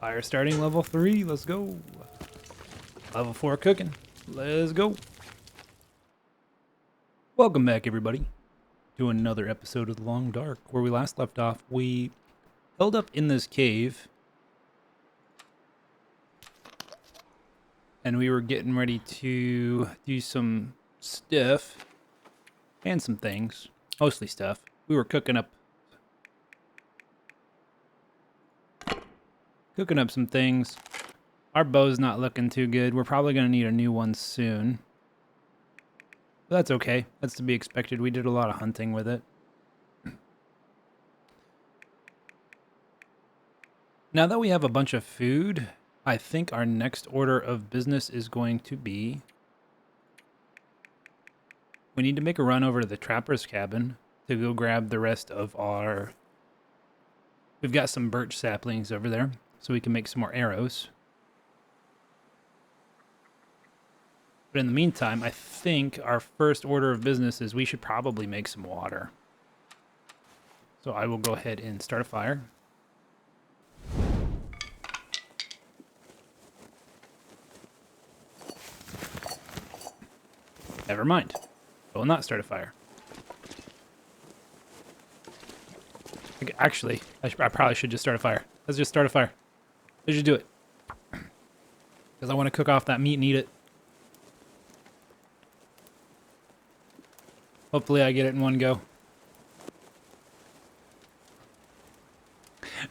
Fire starting level 3. Let's go. Level 4 cooking. Let's go. Welcome back, everybody, to another episode of The Long Dark. Where we last left off, we held up in this cave, and we were getting ready to do some stuff and some things, mostly stuff. We were cooking up some things. Our bow's not looking too good. We're probably going to need a new one soon. But that's okay. That's to be expected. We did a lot of hunting with it. Now that we have a bunch of food, I think our next order of business is going to be... we need to make a run over to the trapper's cabin to go grab the rest of our... we've got some birch saplings over there, so we can make some more arrows. But in the meantime, I think our first order of business is we should probably make some water. So I will go ahead and start a fire. Never mind. I will not start a fire. Actually, I probably should just start a fire. Let's just start a fire. Let's just do it. Because I want to cook off that meat and eat it. Hopefully I get it in one go.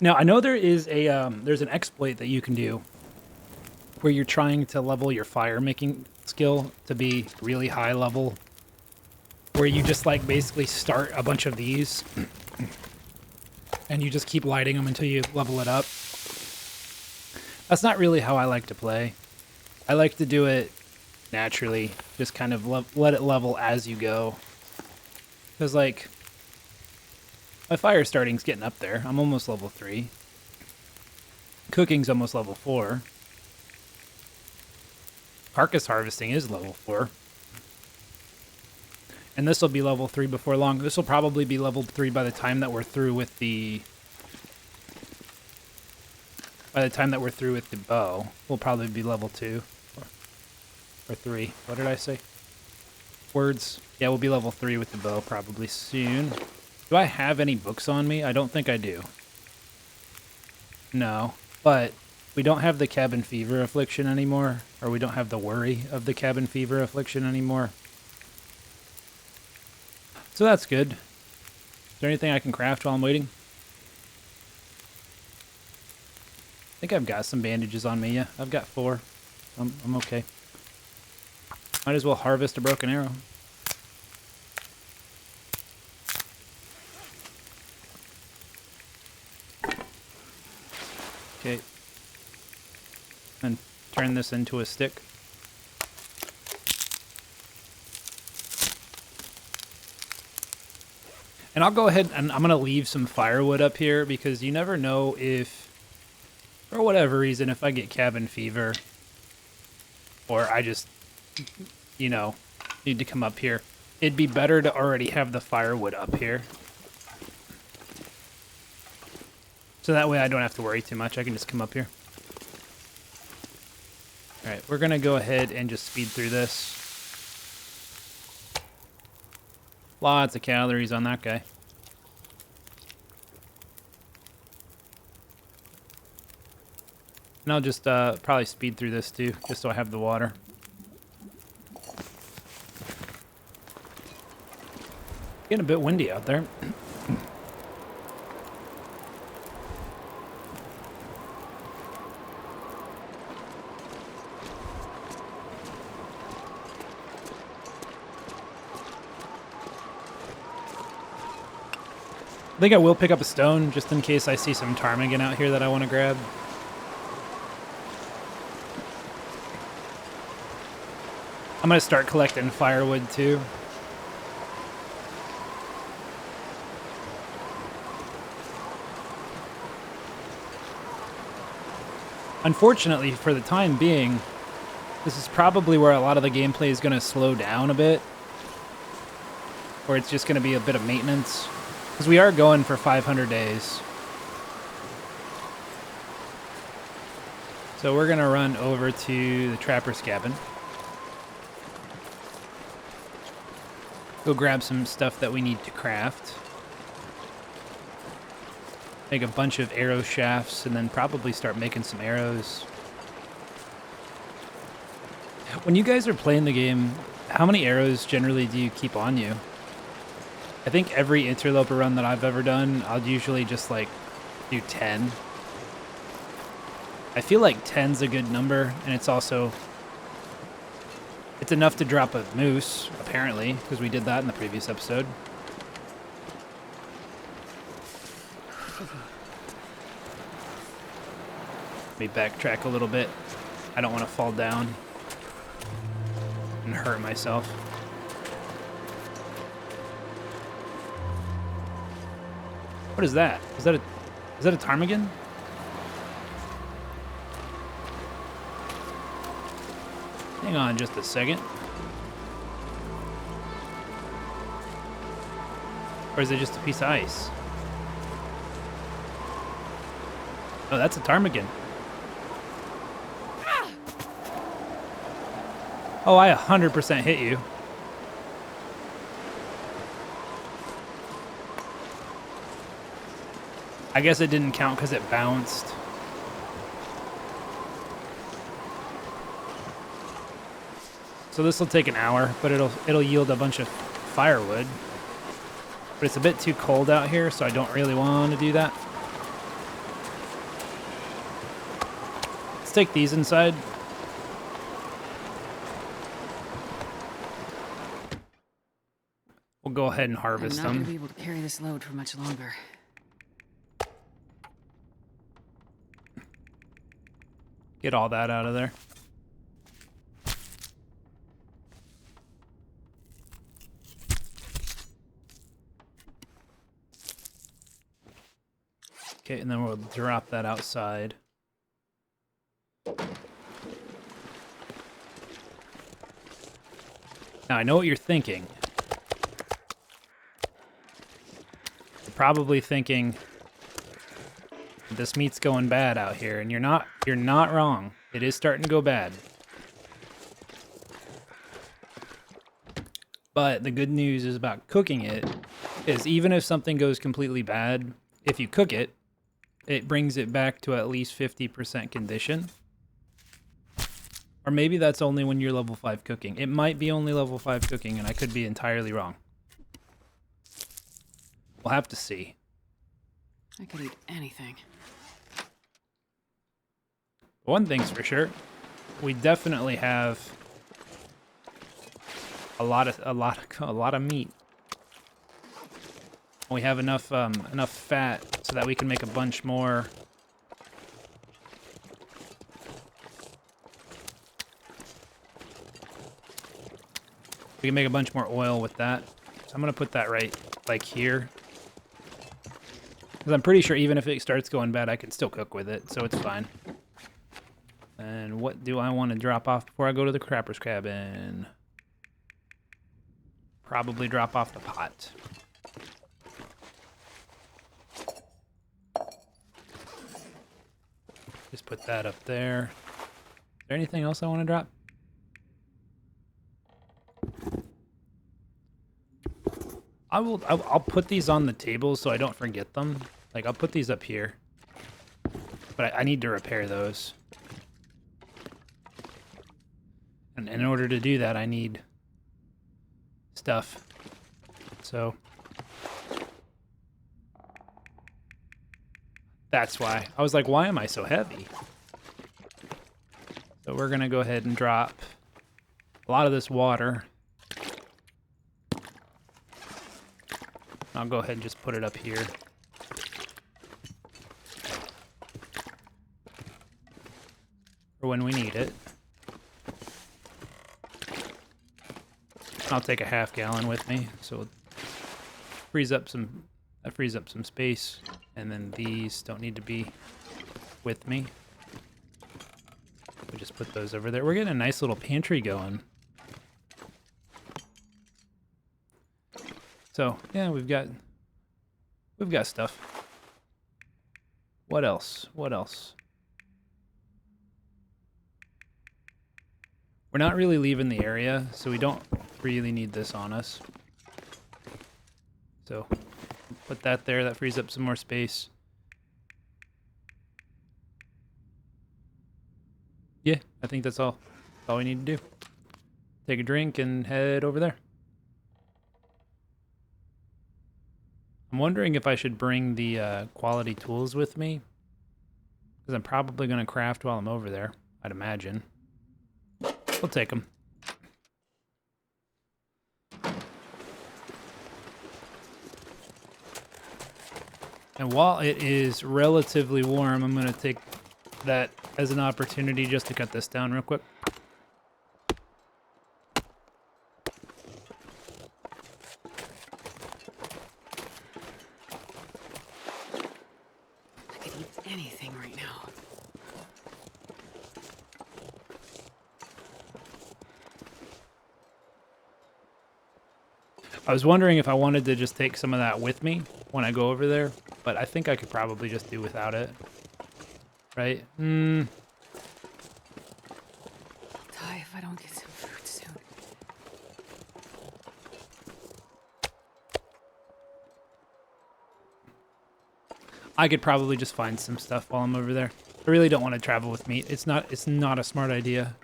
Now, I know there is a there's an exploit that you can do where you're trying to level your fire making skill to be really high level, where you just like basically start a bunch of these and you just keep lighting them until you level it up. That's not really how I like to play. I like to do it naturally, just kind of let it level as you go. Because, like, my fire starting's getting up there. I'm almost level 3. Cooking's almost level 4. Carcass harvesting is level 4. And this will be level 3 before long. This will probably be level 3 by the time that we're through with the... by the time that we're through with the bow. We'll probably be level 2. Or 3. What did I say? Words. Yeah, we'll be level 3 with the bow probably soon. Do I have any books on me? I don't think I do. No. But we don't have the cabin fever affliction anymore. Or we don't have the worry of the cabin fever affliction anymore. So that's good. Is there anything I can craft while I'm waiting? I think I've got some bandages on me, yeah. I've got 4. I'm okay. Might as well harvest a broken arrow. Okay. And turn this into a stick. And I'll go ahead and I'm going to leave some firewood up here because you never know if, for whatever reason, if I get cabin fever or I just, you know, need to come up here. It'd be better to already have the firewood up here. So that way I don't have to worry too much. I can just come up here. Alright, we're going to go ahead and just speed through this. Lots of calories on that guy. And I'll just probably speed through this too, just so I have the water. Getting a bit windy out there. I think I will pick up a stone just in case I see some ptarmigan out here that I want to grab. I'm going to start collecting firewood too. Unfortunately, for the time being, this is probably where a lot of the gameplay is going to slow down a bit. Or it's just going to be a bit of maintenance. Because we are going for 500 days. So we're gonna run over to the trapper's cabin. Go grab some stuff that we need to craft. Make a bunch of arrow shafts and then probably start making some arrows. When you guys are playing the game, how many arrows generally do you keep on you? I think every interloper run that I've ever done, I'll usually just like do 10. I feel like 10's a good number, and it's also, it's enough to drop a moose, apparently, because we did that in the previous episode. Let me backtrack a little bit. I don't want to fall down and hurt myself. What is that? Is that a ptarmigan? Hang on just a second. Or is it just a piece of ice? Oh, that's a ptarmigan. Oh, I 100% hit you. I guess it didn't count because it bounced. So this will take an hour, but it'll yield a bunch of firewood. But it's a bit too cold out here, so I don't really want to do that. Let's take these inside. We'll go ahead and harvest them. I'm not going to be able to carry this load for much longer. Get all that out of there. Okay, and then we'll drop that outside. Now, I know what you're thinking. You're probably thinking, this meat's going bad out here, and you're not wrong. It is starting to go bad. But the good news is about cooking it is even if something goes completely bad, if you cook it, it brings it back to at least 50% condition. Or maybe that's only when you're level 5 cooking. It might be only level 5 cooking, and I could be entirely wrong. We'll have to see. I could eat anything. One thing's for sure, we definitely have a lot of meat. We have enough fat so that we can make a bunch more. We can make a bunch more oil with that. So I'm gonna put that right like here. Because I'm pretty sure even if it starts going bad, I can still cook with it, so it's fine. And what do I want to drop off before I go to the crapper's cabin? Probably drop off the pot. Just put that up there. Is there anything else I want to drop? I'll put these on the table so I don't forget them. Like, I'll put these up here. But I need to repair those. And in order to do that, I need stuff. So that's why. I was like, why am I so heavy? So we're going to go ahead and drop a lot of this water. I'll go ahead and just put it up here. For when we need it. I'll take a half gallon with me, so it frees up some space, and then these don't need to be with me. We just put those over there. We're getting a nice little pantry going. So yeah, we've got stuff. What else? What else? We're not really leaving the area, so we don't really need this on us. So put that there. That frees up some more space. Yeah, I think that's all. That's all we need to do. Take a drink and head over there. I'm wondering if I should bring the quality tools with me. Because I'm probably going to craft while I'm over there, I'd imagine. We'll take them. And while it is relatively warm, I'm going to take that as an opportunity just to cut this down real quick. I could eat anything right now. I was wondering if I wanted to just take some of that with me when I go over there, but I think I could probably just do without it. Right? I'll die if I don't get some food soon. I could probably just find some stuff while I'm over there. I really don't want to travel with meat. It's not a smart idea.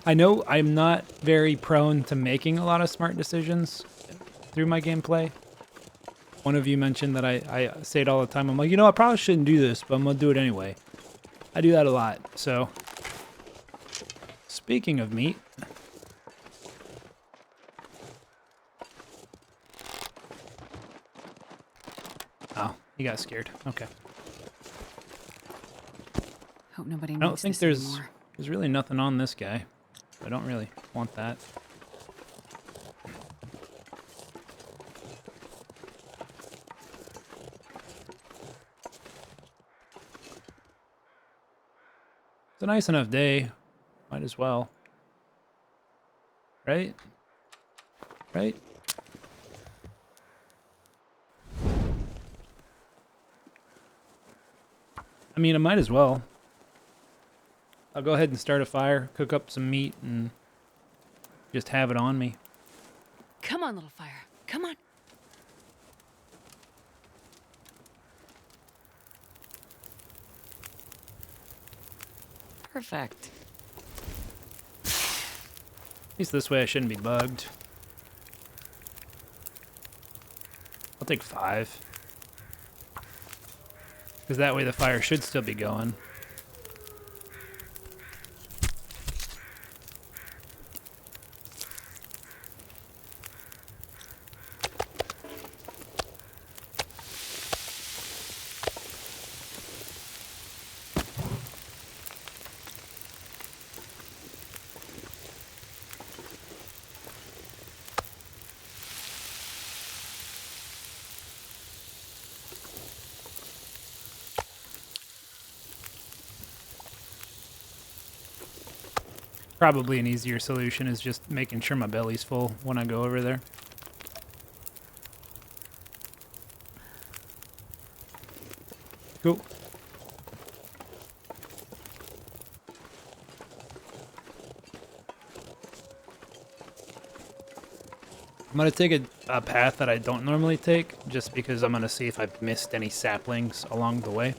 I know I'm not very prone to making a lot of smart decisions through my gameplay. One of you mentioned that I say it all the time. I'm like, you know, I probably shouldn't do this, but I'm going to do it anyway. I do that a lot. So, speaking of meat. Oh, he got scared. Okay. Hope nobody I don't needs think this there's anymore. really nothing on this guy. I don't really want that. It's a nice enough day. Might as well. Right? Right? I mean, I might as well. I'll go ahead and start a fire, cook up some meat, and just have it on me. Come on, little fire. Come on. Perfect. At least this way I shouldn't be bugged. I'll take 5. Because that way the fire should still be going. Probably an easier solution is just making sure my belly's full when I go over there. Cool. I'm going to take a path that I don't normally take, just because I'm going to see if I've missed any saplings along the way.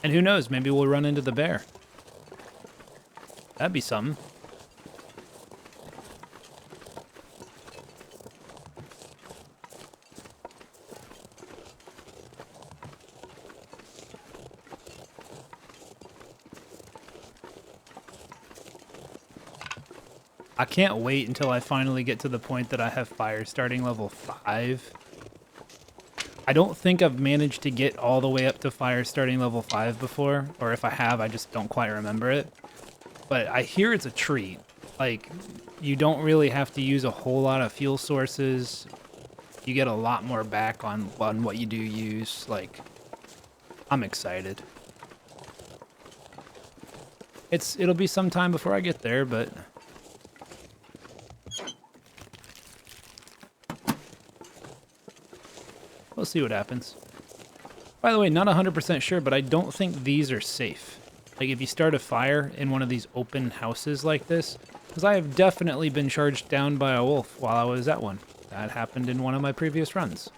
And who knows, maybe we'll run into the bear. That'd be something. I can't wait until I finally get to the point that I have fire starting level 5. I don't think I've managed to get all the way up to fire starting level 5 before, or if I have, I just don't quite remember it. But I hear it's a treat. Like, you don't really have to use a whole lot of fuel sources. You get a lot more back on what you do use. Like, I'm excited. It'll be some time before I get there, but We'll see what happens. By the way, not 100% sure, but I don't think these are safe. Like, if you start a fire in one of these open houses like this, because I have definitely been charged down by a wolf while I was at one. That happened in one of my previous runs.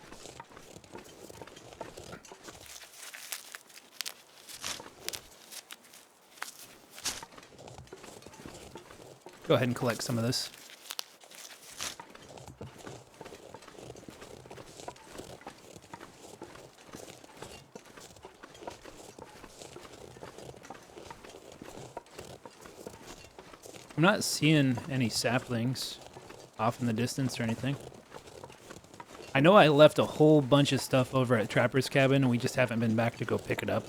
Go ahead and collect some of this. I'm not seeing any saplings off in the distance or anything. I know I left a whole bunch of stuff over at Trapper's Cabin, and we just haven't been back to go pick it up.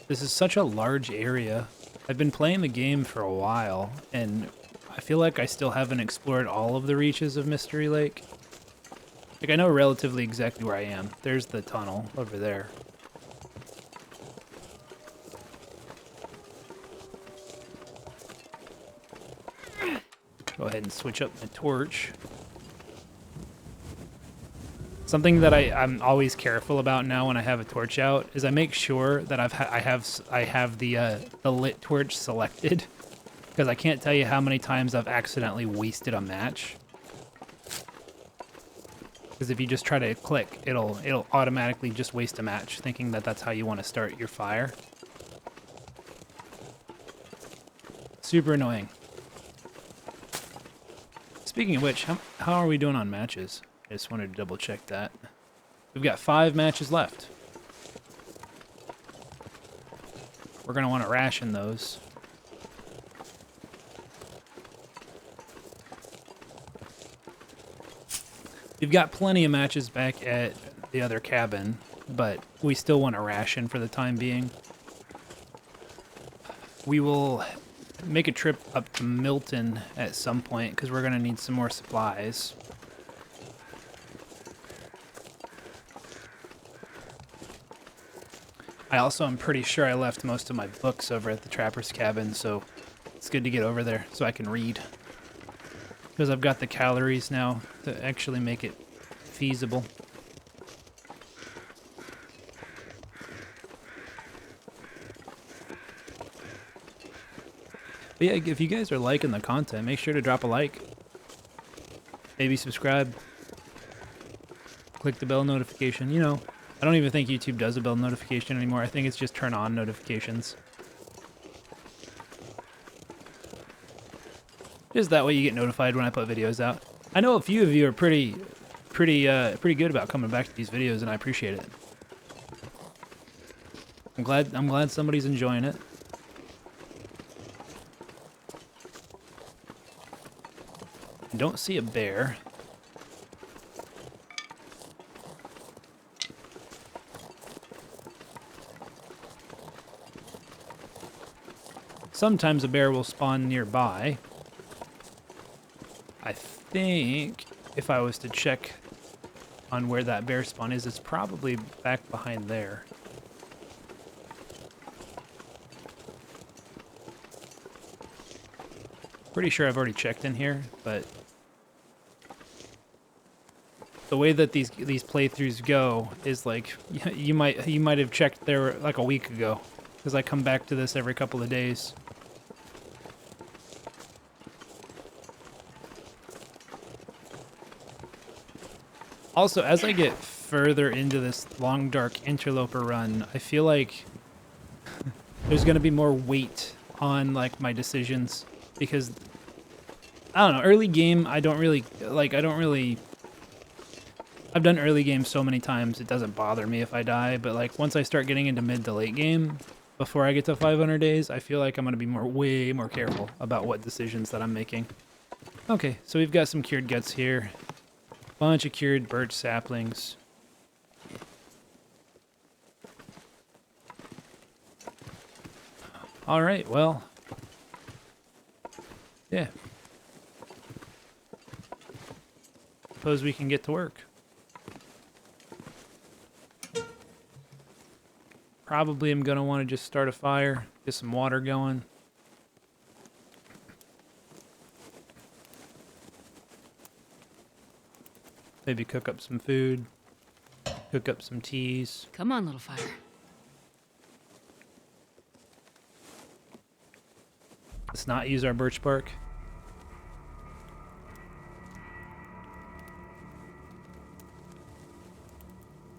This is such a large area. I've been playing the game for a while, and I feel like I still haven't explored all of the reaches of Mystery Lake. Like, I know relatively exactly where I am. There's the tunnel over there. Go ahead and switch up my torch. Something that I'm always careful about now when I have a torch out is I make sure that I have the lit torch selected, because I can't tell you how many times I've accidentally wasted a match. Because if you just try to click, it'll automatically just waste a match, thinking that that's how you want to start your fire. Super annoying. Speaking of which, how are we doing on matches? I just wanted to double check that. We've got 5 matches left. We're going to want to ration those. We've got plenty of matches back at the other cabin, but we still want to ration for the time being. We will make a trip up to Milton at some point, because we're going to need some more supplies. I also am pretty sure I left most of my books over at the Trapper's Cabin, so it's good to get over there so I can read. Because I've got the calories now to actually make it feasible. But yeah, if you guys are liking the content, make sure to drop a like. Maybe subscribe. Click the bell notification. You know, I don't even think YouTube does a bell notification anymore. I think it's just turn on notifications. Just that way you get notified when I put videos out. I know a few of you are pretty good about coming back to these videos, and I appreciate it. I'm glad somebody's enjoying it. I don't see a bear. Sometimes a bear will spawn nearby. I think if I was to check on where that bear spawn is, it's probably back behind there. Pretty sure I've already checked in here, but the way that these playthroughs go is like you might have checked there like a week ago, because I come back to this every couple of days. Also, as I get further into this long, dark Interloper run, I feel like there's going to be more weight on, like, my decisions, because, I don't know, early game, I've done early game so many times, it doesn't bother me if I die, but, like, once I start getting into mid to late game, before I get to 500 days, I feel like I'm going to be way more careful about what decisions that I'm making. Okay, so we've got some cured guts here. Bunch of cured birch saplings. All right, well, yeah. Suppose we can get to work. Probably am gonna want to just start a fire, get some water going. Maybe cook up some food, cook up some teas. Come on, little fire. Let's not use our birch bark.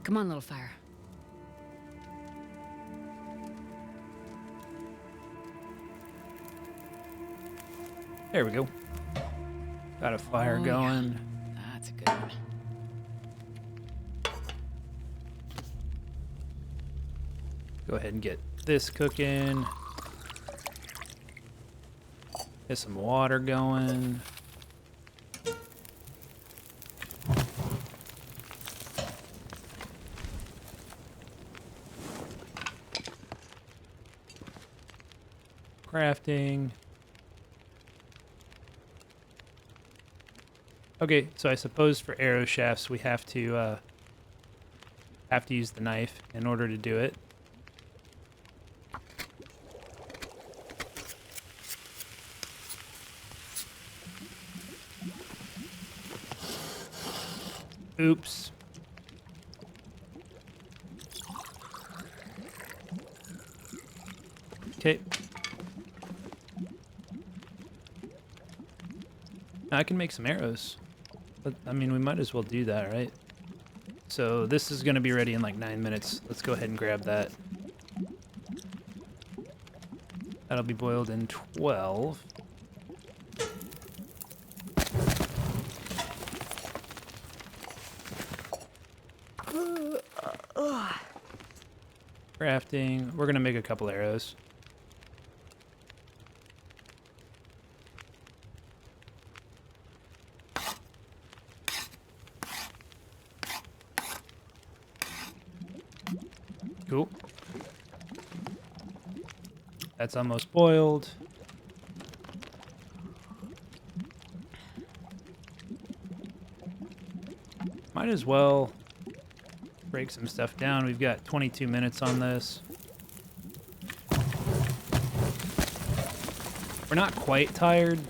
Come on, little fire. There we go. Got a fire Oh, going. Yeah. That's a good one. Go ahead and get this cooking. Get some water going. Crafting. Okay, so I suppose for arrow shafts we have to use the knife in order to do it. Oops. Okay. I can make some arrows. But, I mean, we might as well do that, right? So this is going to be ready in like 9 minutes. Let's go ahead and grab that. That'll be boiled in 12. Crafting. We're going to make a couple arrows. Cool. That's almost boiled. Might as well break some stuff down. We've got 22 minutes on this. We're not quite tired.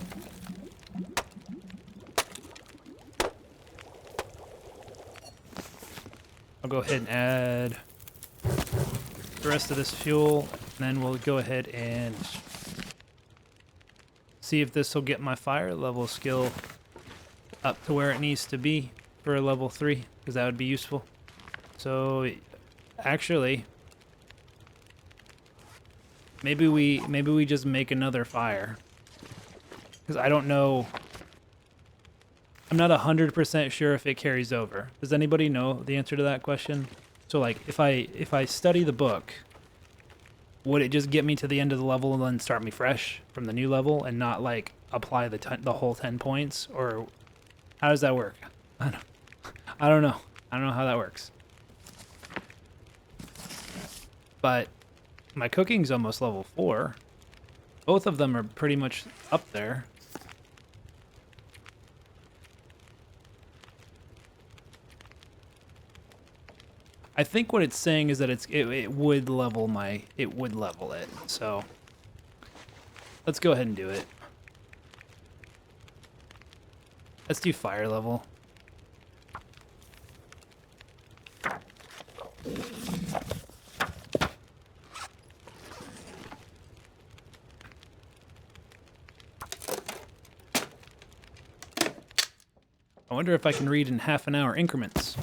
I'll go ahead and add the rest of this fuel, and then we'll go ahead and see if this will get my fire level skill up to where it needs to be for a level 3, because that would be useful. So actually, maybe we just make another fire, because I don't know. I'm not 100% sure if it carries over. Does anybody know the answer to that question? So like, if I study the book, would it just get me to the end of the level and then start me fresh from the new level and not like apply the whole 10 points? Or how does that work? I don't know. I don't know how that works. But my cooking's almost level 4. Both of them are pretty much up there. I think what it's saying is that it would level it. So let's go ahead and do it. Let's do fire level. I wonder if I can read in half-an-hour increments.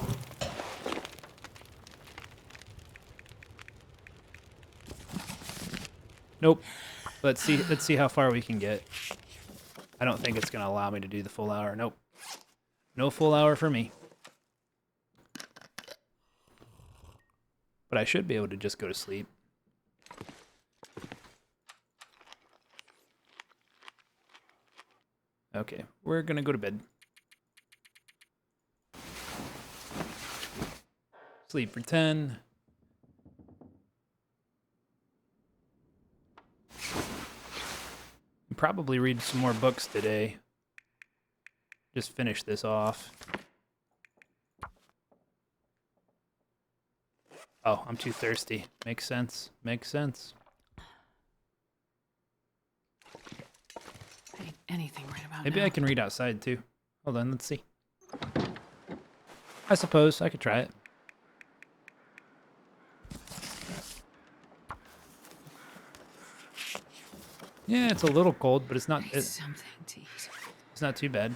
Nope. Let's see how far we can get. I don't think it's gonna allow me to do the full hour. Nope. No full hour for me. But I should be able to just go to sleep. Okay, we're gonna go to bed. Sleep for 10. Probably read some more books today. Just finish this off. Oh, I'm too thirsty. Makes sense. Makes sense. I need anything right about Maybe now. I can read outside too. Hold on, let's see. I suppose I could try it. Yeah, it's a little cold, but it's not I need something to eat. it's not too bad.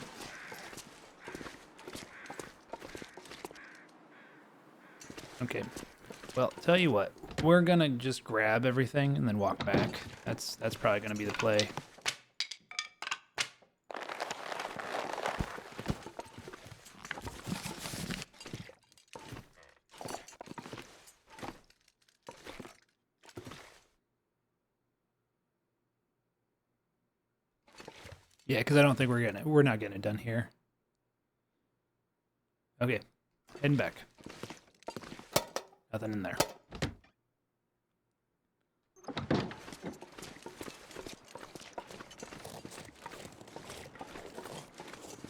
Okay. Well, tell you what. We're gonna just grab everything and then walk back. That's probably gonna be the play. Yeah, because I don't think we're not getting it done here. Okay, heading back. Nothing in there.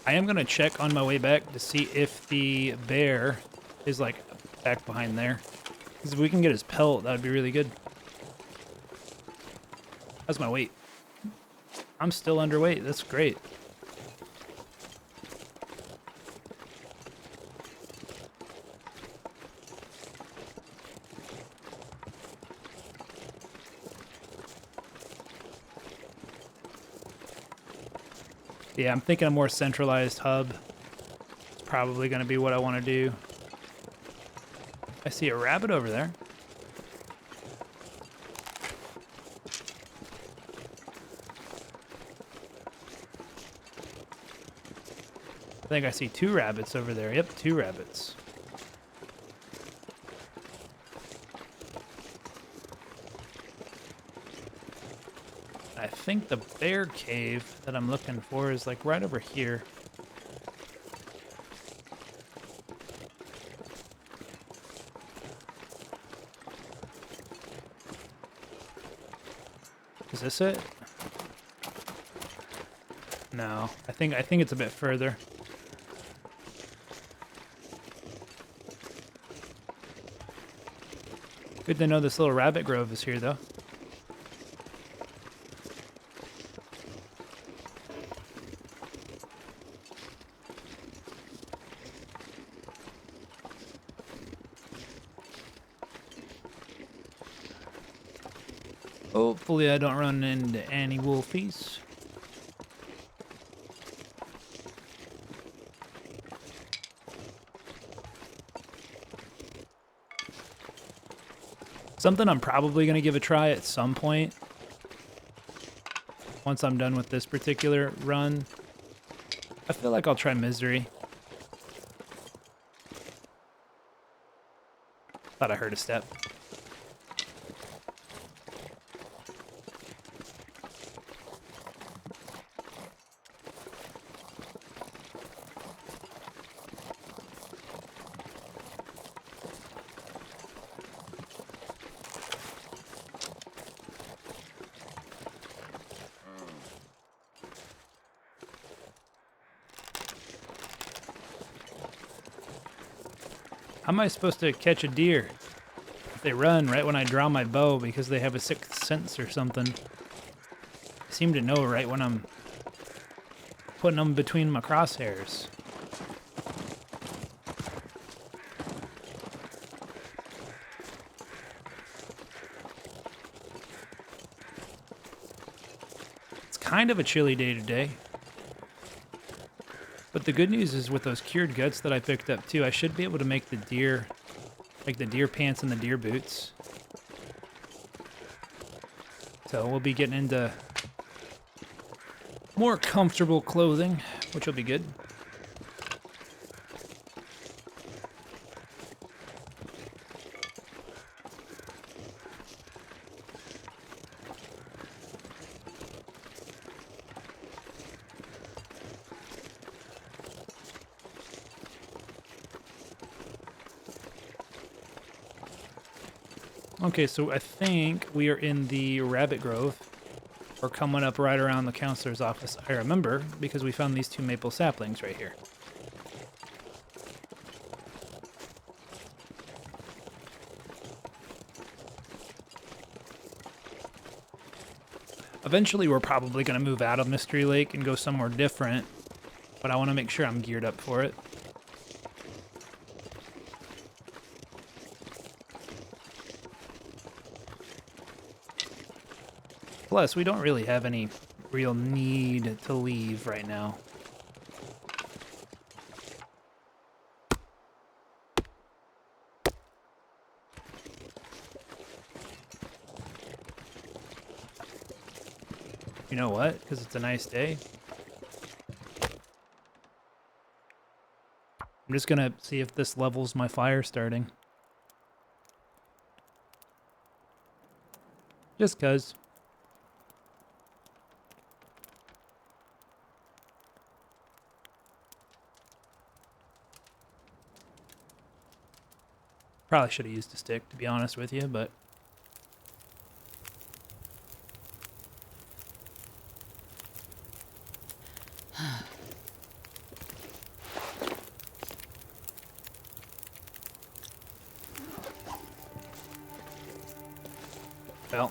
I am gonna check on my way back to see if the bear is like back behind there. Because if we can get his pelt, that would be really good. How's my weight? I'm still underweight. That's great. Yeah, I'm thinking a more centralized hub. It's probably going to be what I want to do. I see a rabbit over there. I think I see 2 rabbits over there. Yep, 2 rabbits. I think the bear cave that I'm looking for is like right over here. Is this it? No, I think it's a bit further. Good to know this little rabbit grove is here, though. Hopefully I don't run into any wolfies. Something I'm probably going to give a try at some point. Once I'm done with this particular run. I feel like I'll try Misery. Thought I heard a step. How am I supposed to catch a deer? If they run right when I draw my bow because they have a 6th sense or something. I seem to know right when I'm putting them between my crosshairs. It's kind of a chilly day today. But the good news is with those cured guts that I picked up too, I should be able to make the deer, like the deer pants and the deer boots. So we'll be getting into more comfortable clothing, which will be good. Okay, so I think we are in the rabbit grove. We're coming up right around the counselor's office. I remember because we found these 2 maple saplings right here. Eventually, we're probably going to move out of Mystery Lake and go somewhere different, but I want to make sure I'm geared up for it. Plus, we don't really have any real need to leave right now. You know what? Because it's a nice day. I'm just gonna see if this levels my fire starting. Just 'cause. Probably should have used a stick, to be honest with you, but... Well,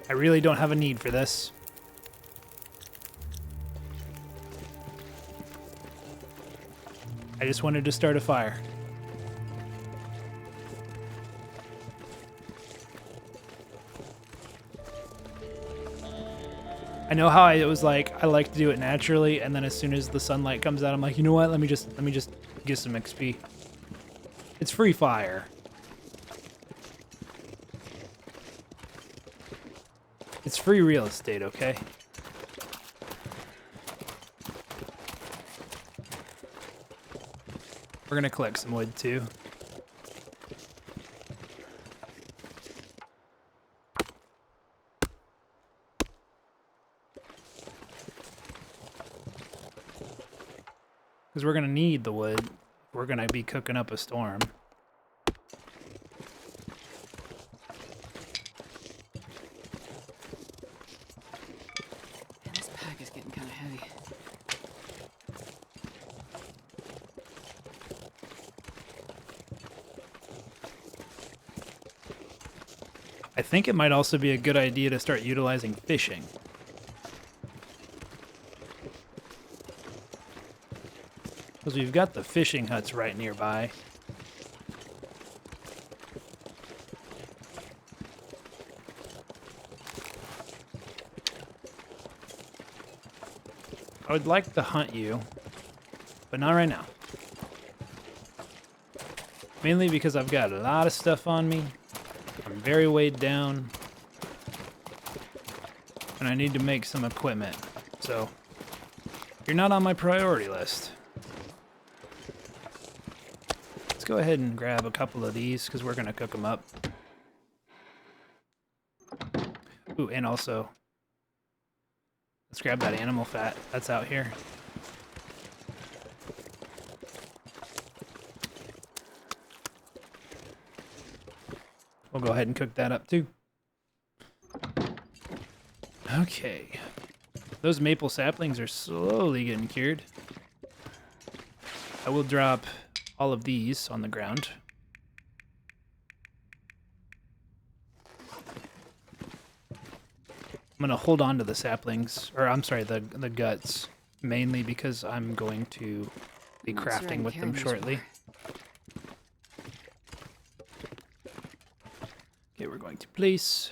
I really don't have a need for this. I just wanted to start a fire. I know how it was like, I like to do it naturally, and then as soon as the sunlight comes out, I'm like, you know what, let me just get some XP. It's free fire. It's free real estate, okay? We're gonna collect some wood too. Because we're gonna need the wood. We're gonna be cooking up a storm. And this pack is getting kind of heavy. I think it might also be a good idea to start utilizing fishing. Because we've got the fishing huts right nearby. I would like to hunt you, but not right now. Mainly because I've got a lot of stuff on me. I'm very weighed down. And I need to make some equipment. So, you're not on my priority list. Let's go ahead and grab a couple of these because we're going to cook them up. Ooh, and also, let's grab that animal fat that's out here. We'll go ahead and cook that up too. Okay. Those maple saplings are slowly getting cured. I will drop all of these on the ground. I'm gonna hold on to the saplings, or I'm sorry, the guts, mainly because I'm going to be crafting with them shortly. Okay, we're going to place.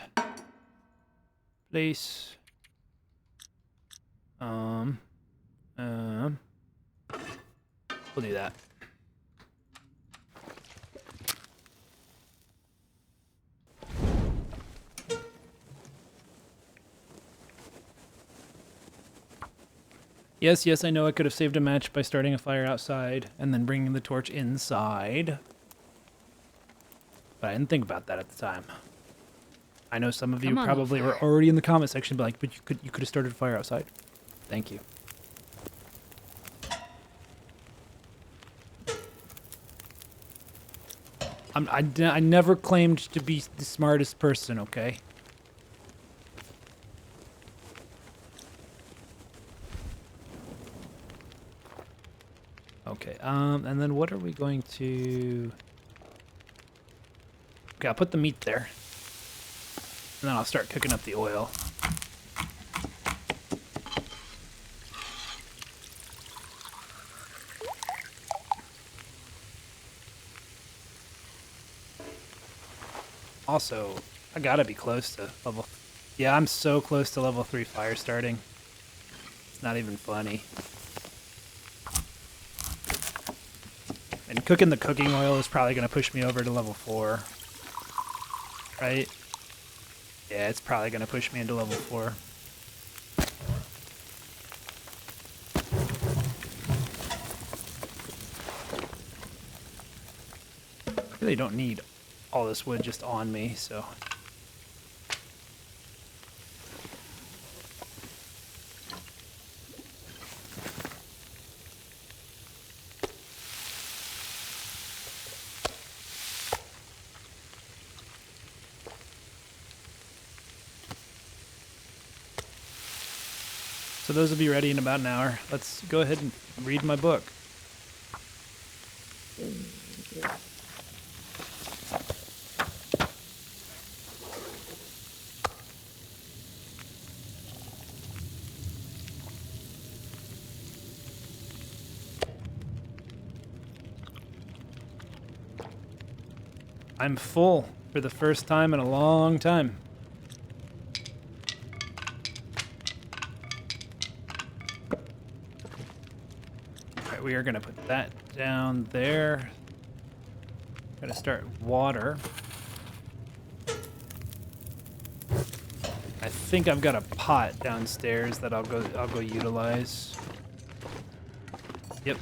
We'll do that. Yes, I know I could have saved a match by starting a fire outside and then bringing the torch inside. But I didn't think about that at the time. I know some of you probably were already in the comment section, but like, but you could have started a fire outside. Thank you. I never claimed to be the smartest person, okay? Okay, and then what are we going to... Okay, I'll put the meat there. And then I'll start cooking up the oil. Also, I gotta be close to level... Yeah, I'm so close to level 3 fire starting. It's not even funny. And cooking the cooking oil is probably gonna push me over to level 4. Right? Yeah, it's probably gonna push me into level 4. I really don't need all this wood just on me, so... So those will be ready in about an hour. Let's go ahead and read my book. I'm full for the first time in a long time. Alright, we are going to put that down there. Gotta start water. I think I've got a pot downstairs that I'll go utilize. Yep.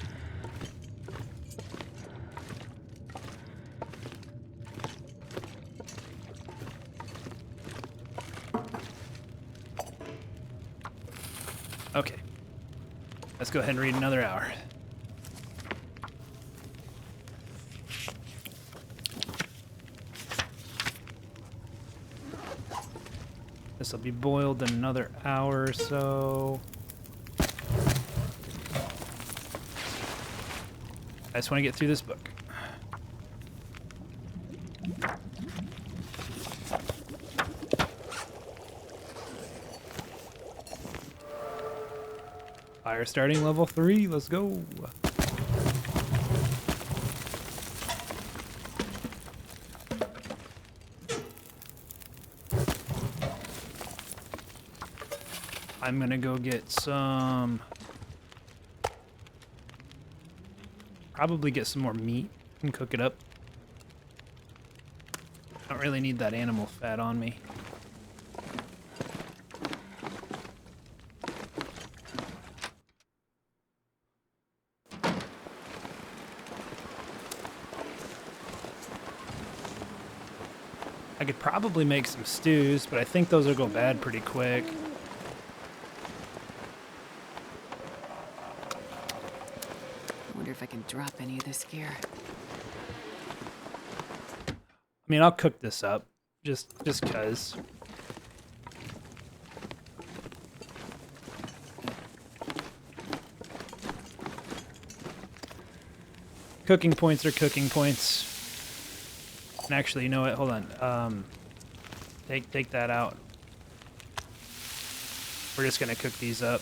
Okay. Let's go ahead and read another hour. This will be boiled in another hour or so. I just want to get through this book. Fire starting level 3, let's go. I'm gonna go get some, probably get some more meat and cook it up. I don't really need that animal fat on me. I could probably make some stews, but I think those will go bad pretty quick. I wonder if I can drop any of this gear. I mean, I'll cook this up, just 'cause. Cooking points are cooking points. And actually, you know what? Hold on. Take that out. We're just gonna cook these up.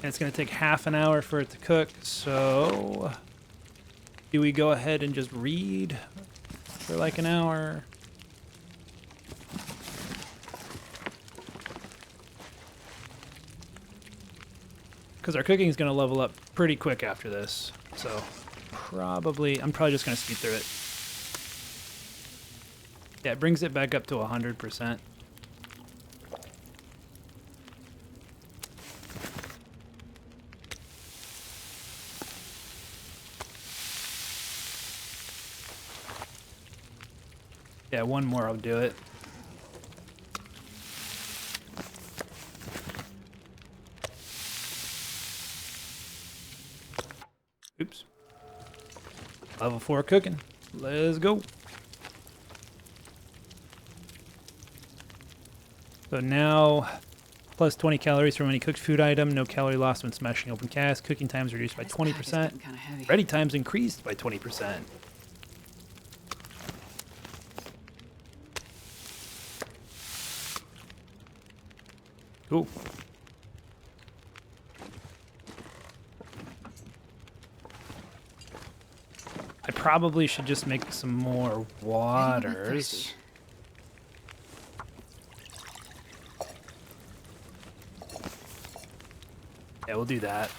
And it's gonna take half an hour for it to cook, so do we go ahead and just read for like an hour? Because our cooking is gonna level up pretty quick after this, so I'm probably just gonna speed through it. Yeah, it brings it back up to 100%. Yeah, one more will do it. Oops. Level 4 cooking. Let's go. So now, plus 20 calories from any cooked food item. No calorie loss when smashing open cast. Cooking times reduced by 20%. Kinda heavy. Ready times increased by 20%. Cool. I probably should just make some more waters. Yeah, we'll do that.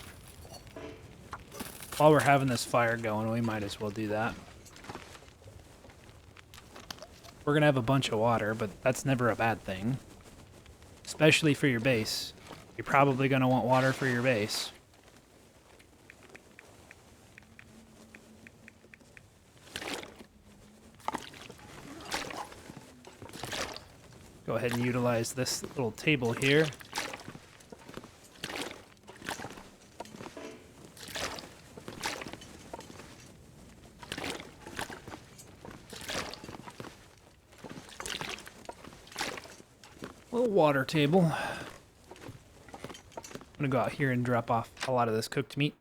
While we're having this fire going, we might as well do that. We're gonna have a bunch of water, but that's never a bad thing. Especially for your base. You're probably gonna want water for your base. Go ahead and utilize this little table here. Little water table. I'm gonna go out here and drop off a lot of this cooked meat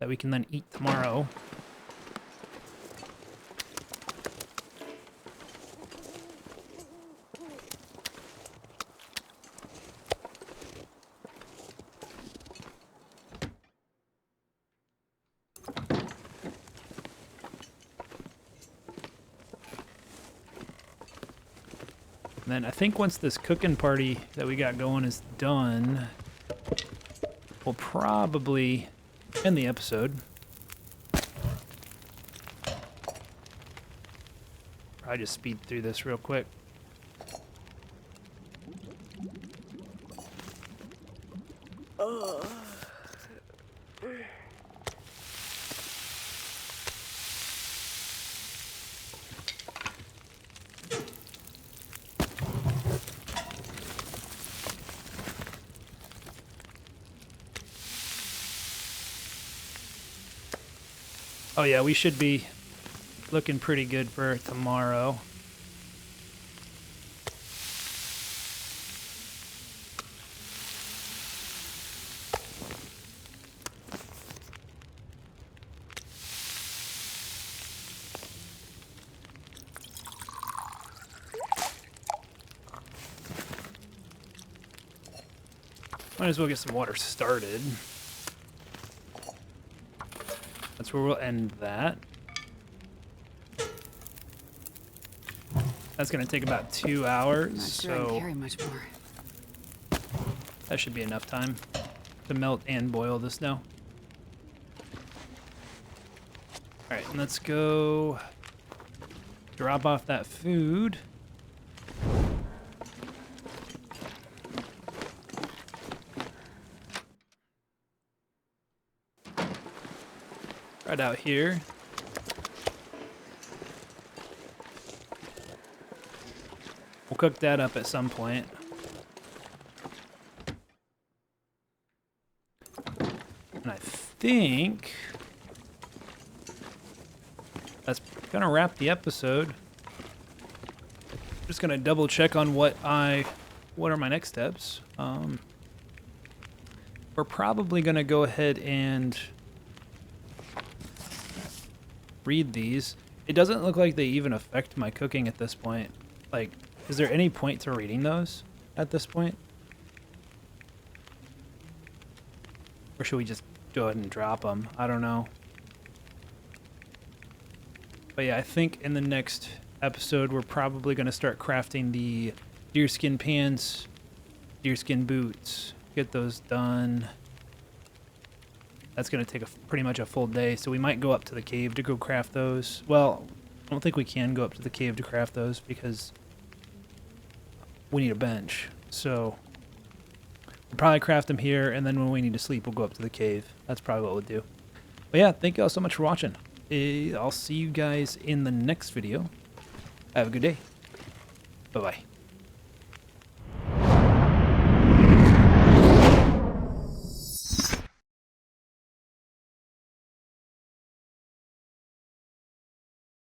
that we can then eat tomorrow. And then I think once this cooking party that we got going is done, we'll probably end the episode. Probably just speed through this real quick. Oh yeah, we should be looking pretty good for tomorrow. Might as well get some water started. That's where we'll end that. That's gonna take about 2 hours, I'm not sure I can so carry much more. that should be enough time to melt and boil the snow. All right, let's go drop off that food. Right out here. We'll cook that up at some point. And I think that's gonna wrap the episode. Just gonna double check on what are my next steps. We're probably gonna go ahead and read these. It doesn't look like they even affect my cooking at this point. Like, is there any point to reading those at this point? Or should we just go ahead and drop them? I don't know. But yeah, I think in the next episode, we're probably going to start crafting the deerskin pants, deerskin boots, get those done. That's going to take pretty much a full day, so we might go up to the cave to go craft those. Well, I don't think we can go up to the cave to craft those because we need a bench. So we'll probably craft them here, and then when we need to sleep, we'll go up to the cave. That's probably what we'll do. But yeah, thank you all so much for watching. I'll see you guys in the next video. Have a good day. Bye-bye.